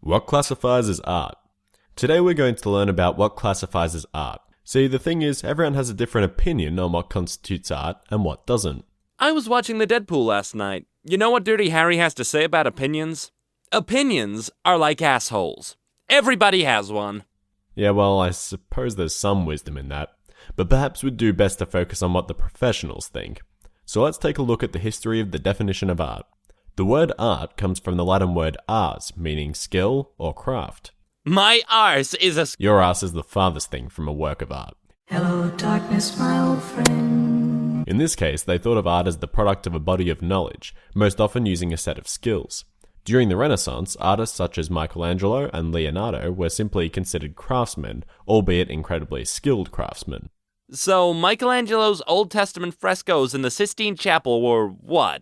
What classifies as art? Today we're going to learn about what classifies as art. See, the thing is, everyone has a different opinion on what constitutes art and what doesn't. I was watching the Deadpool last night. You know what Dirty Harry has to say about opinions? Opinions are like assholes. Everybody has one. Yeah, well, I suppose there's some wisdom in that. But perhaps we'd do best to focus on what the professionals think. So let's take a look at the history of the definition of art. The word art comes from the Latin word ars, meaning skill or craft. My arse is a... Your arse is the farthest thing from a work of art. Hello, darkness, my old friend. In this case, they thought of art as the product of a body of knowledge, most often using a set of skills. During the Renaissance, artists such as Michelangelo and Leonardo were simply considered craftsmen, albeit incredibly skilled craftsmen. So Michelangelo's Old Testament frescoes in the Sistine Chapel were what?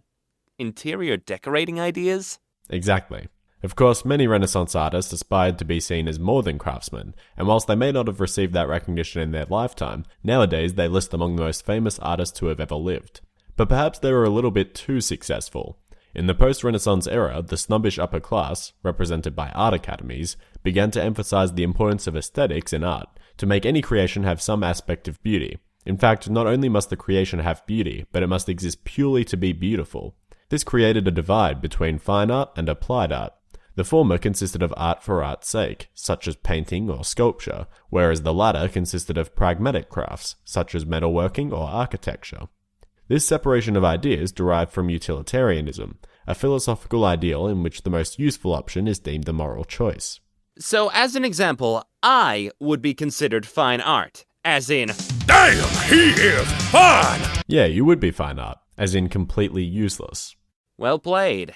Interior decorating ideas? Exactly. Of course, many Renaissance artists aspired to be seen as more than craftsmen, and whilst they may not have received that recognition in their lifetime, nowadays they list among the most famous artists who have ever lived. But perhaps they were a little bit too successful. In the post-Renaissance era, the snobbish upper class, represented by art academies, began to emphasize the importance of aesthetics in art, to make any creation have some aspect of beauty. In fact, not only must the creation have beauty, but it must exist purely to be beautiful. This created a divide between fine art and applied art. The former consisted of art for art's sake, such as painting or sculpture, whereas the latter consisted of pragmatic crafts, such as metalworking or architecture. This separation of ideas derived from utilitarianism, a philosophical ideal in which the most useful option is deemed the moral choice. So, as an example, I would be considered fine art, as in, Damn, he is fun! Yeah, you would be fine art, as in completely useless. well played.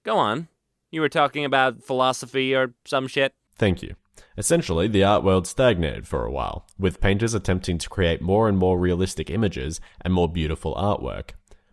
Go on. You were talking about philosophy or some shit? Thank you. Essentially, the art world stagnated for a while, with painters attempting to create more and more realistic images and more beautiful artwork.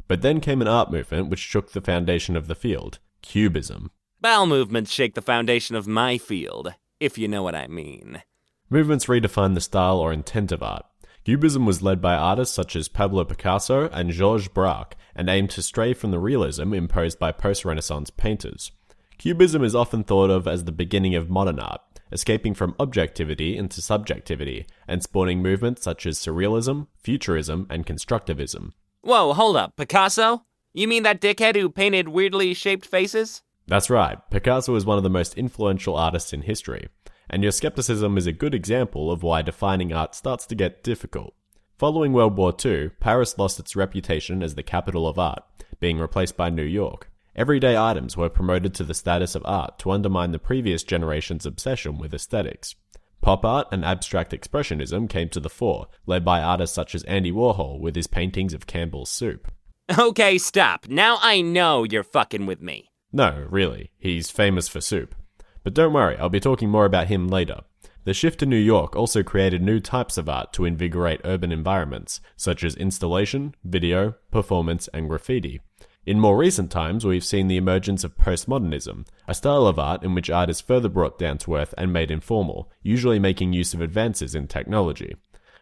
But then came an art movement which shook the foundation of the field, Cubism. Bowel movements shake the foundation of my field, if you know what I mean. Movements redefined the style or intent of art. Cubism was led by artists such as Pablo Picasso and Georges Braque, and aimed to stray from the realism imposed by post-Renaissance painters. Cubism is often thought of as the beginning of modern art, escaping from objectivity into subjectivity, and spawning movements such as surrealism, futurism, and constructivism. Whoa, hold up. Picasso? You mean that dickhead who painted weirdly shaped faces? That's right, Picasso is one of the most influential artists in history, and your skepticism is a good example of why defining art starts to get difficult. Following World War II, Paris lost its reputation as the capital of art, being replaced by New York. Everyday items were promoted to the status of art to undermine the previous generation's obsession with aesthetics. Pop art and abstract expressionism came to the fore, led by artists such as Andy Warhol with his paintings of Campbell's soup. Okay, stop. Now I know you're fucking with me. No, really, he's famous for soup. But don't worry, I'll be talking more about him later. The shift to New York also created new types of art to invigorate urban environments, such as installation, video, performance, and graffiti. In more recent times, we've seen the emergence of postmodernism, a style of art in which art is further brought down to earth and made informal, usually making use of advances in technology.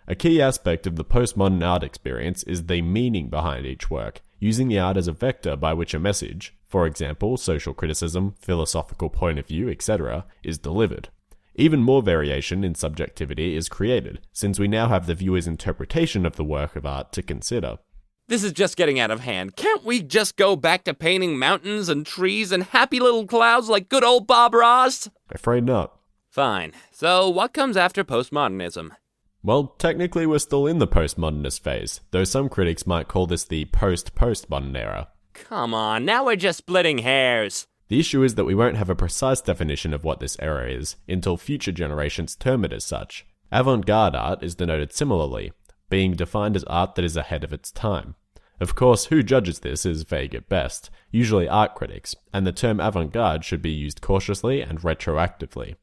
A key aspect of the postmodern art experience is the meaning behind each work, using the art as a vector by which a message, for example, social criticism, philosophical point of view, etc., is delivered. Even more variation in subjectivity is created, since we now have the viewer's interpretation of the work of art to consider. This is just getting out of hand. Can't we just go back to painting mountains and trees and happy little clouds like good old Bob Ross? Afraid not. Fine. So what comes after postmodernism? Well, technically we're still in the postmodernist phase, though some critics might call this the post-postmodern era. Come on, now we're just splitting hairs. The issue is that we won't have a precise definition of what this era is until future generations term it as such. Avant-garde art is denoted similarly, being defined as art that is ahead of its time. Of course, who judges this is vague at best, usually art critics, and the term avant-garde should be used cautiously and retroactively.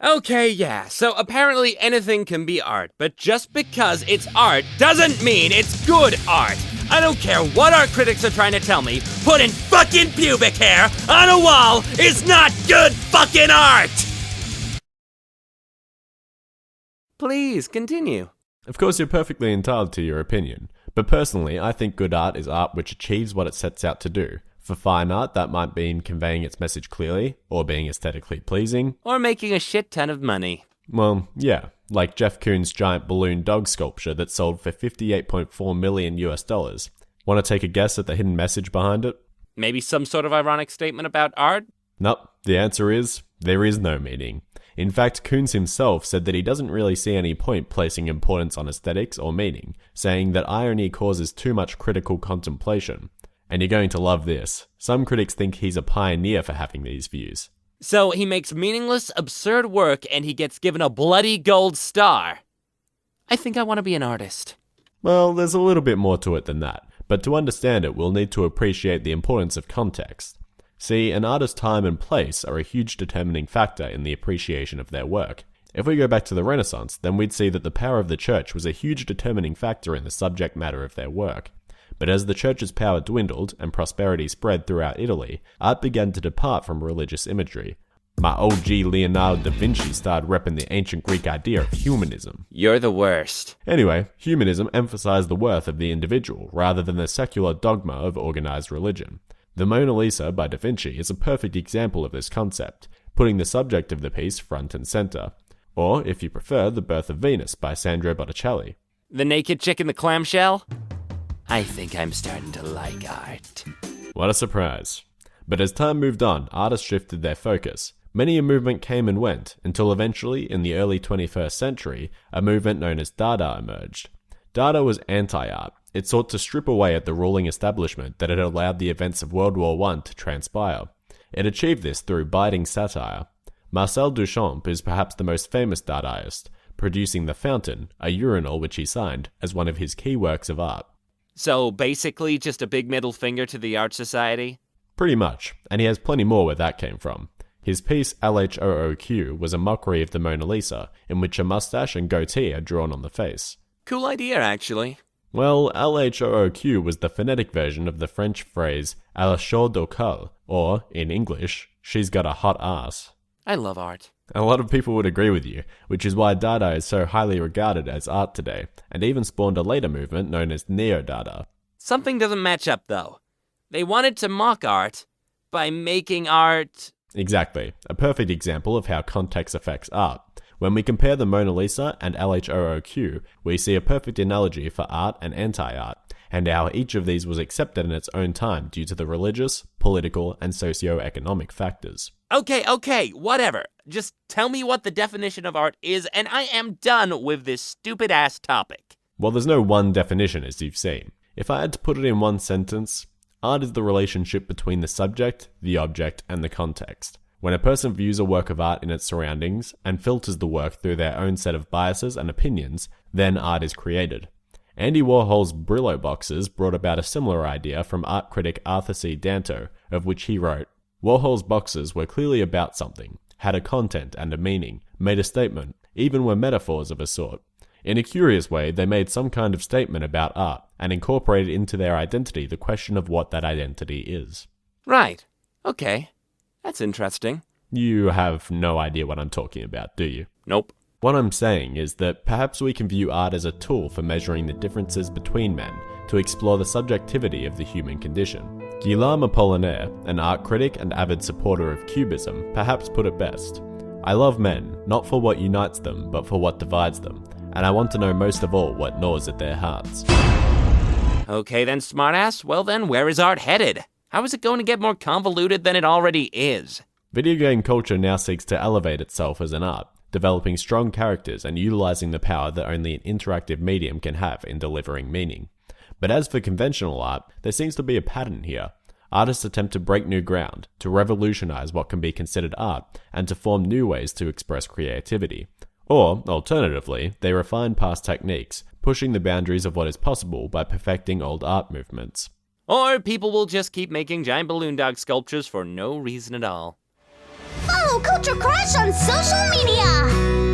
Okay, yeah, so apparently anything can be art, but just because it's art doesn't mean it's good art. I don't care what art critics are trying to tell me, putting fucking pubic hair on a wall is not good fucking art! Please, continue. Of course, you're perfectly entitled to your opinion, but personally, I think good art is art which achieves what it sets out to do, For fine art, that might mean conveying its message clearly, or being aesthetically pleasing. Or making a shit ton of money. Well, yeah, like Jeff Koons' giant balloon dog sculpture that sold for $58.4 million US. Want to take a guess at the hidden message behind it? Maybe some sort of ironic statement about art? Nope, the answer is, there is no meaning. In fact, Koons himself said that he doesn't really see any point placing importance on aesthetics or meaning, saying that irony causes too much critical contemplation. And you're going to love this. Some critics think he's a pioneer for having these views. So he makes meaningless, absurd work and he gets given a bloody gold star. I think I want to be an artist. Well, there's a little bit more to it than that, but to understand it, we'll need to appreciate the importance of context. See, an artist's time and place are a huge determining factor in the appreciation of their work. If we go back to the Renaissance, then we'd see that the power of the church was a huge determining factor in the subject matter of their work. But as the church's power dwindled and prosperity spread throughout Italy, art began to depart from religious imagery. My OG Leonardo da Vinci started repping the ancient Greek idea of humanism. You're the worst. Anyway, humanism emphasized the worth of the individual rather than the secular dogma of organized religion. The Mona Lisa by Da Vinci is a perfect example of this concept, putting the subject of the piece front and center. Or, if you prefer, The Birth of Venus by Sandro Botticelli. The naked chick in the clamshell? I think I'm starting to like art. What a surprise. But as time moved on, artists shifted their focus. Many a movement came and went, until eventually, in the early 21st century, a movement known as Dada emerged. Dada was anti-art. It sought to strip away at the ruling establishment that had allowed the events of World War I to transpire. It achieved this through biting satire. Marcel Duchamp is perhaps the most famous Dadaist, producing The Fountain, a urinal which he signed, as one of his key works of art. So basically just a big middle finger to the art society? Pretty much, and he has plenty more where that came from. His piece LHOOQ was a mockery of the Mona Lisa, in which a mustache and goatee are drawn on the face. Cool idea, actually. Well, LHOOQ was the phonetic version of the French phrase "elle a chaud au cul," or, in English, she's got a hot ass. I love art. A lot of people would agree with you, which is why Dada is so highly regarded as art today, and even spawned a later movement known as Neo-Dada. Something doesn't match up, though. They wanted to mock art by making art... Exactly, a perfect example of how context affects art. When we compare the Mona Lisa and LHOOQ, we see a perfect analogy for art and anti-art, and how each of these was accepted in its own time due to the religious, political, and socio-economic factors. Okay, whatever. Just tell me what the definition of art is, and I am done with this stupid-ass topic. Well, there's no one definition, as you've seen. If I had to put it in one sentence, art is the relationship between the subject, the object, and the context. When a person views a work of art in its surroundings and filters the work through their own set of biases and opinions, then art is created. Andy Warhol's Brillo boxes brought about a similar idea from art critic Arthur C. Danto, of which he wrote, "Warhol's boxes were clearly about something, had a content and a meaning, made a statement, even were metaphors of a sort. In a curious way, they made some kind of statement about art and incorporated into their identity the question of what that identity is." Right. Okay. That's interesting. You have no idea what I'm talking about, do you? Nope. What I'm saying is that perhaps we can view art as a tool for measuring the differences between men, to explore the subjectivity of the human condition. Guillaume Apollinaire, an art critic and avid supporter of Cubism, perhaps put it best. "I love men, not for what unites them, but for what divides them, and I want to know most of all what gnaws at their hearts." Okay then, smartass. Well then, where is art headed? How is it going to get more convoluted than it already is? Video game culture now seeks to elevate itself as an art, developing strong characters and utilizing the power that only an interactive medium can have in delivering meaning. But as for conventional art, there seems to be a pattern here. Artists attempt to break new ground, to revolutionize what can be considered art, and to form new ways to express creativity. Or, alternatively, they refine past techniques, pushing the boundaries of what is possible by perfecting old art movements. Or people will just keep making giant balloon dog sculptures for no reason at all. Follow Culture Crush on social media!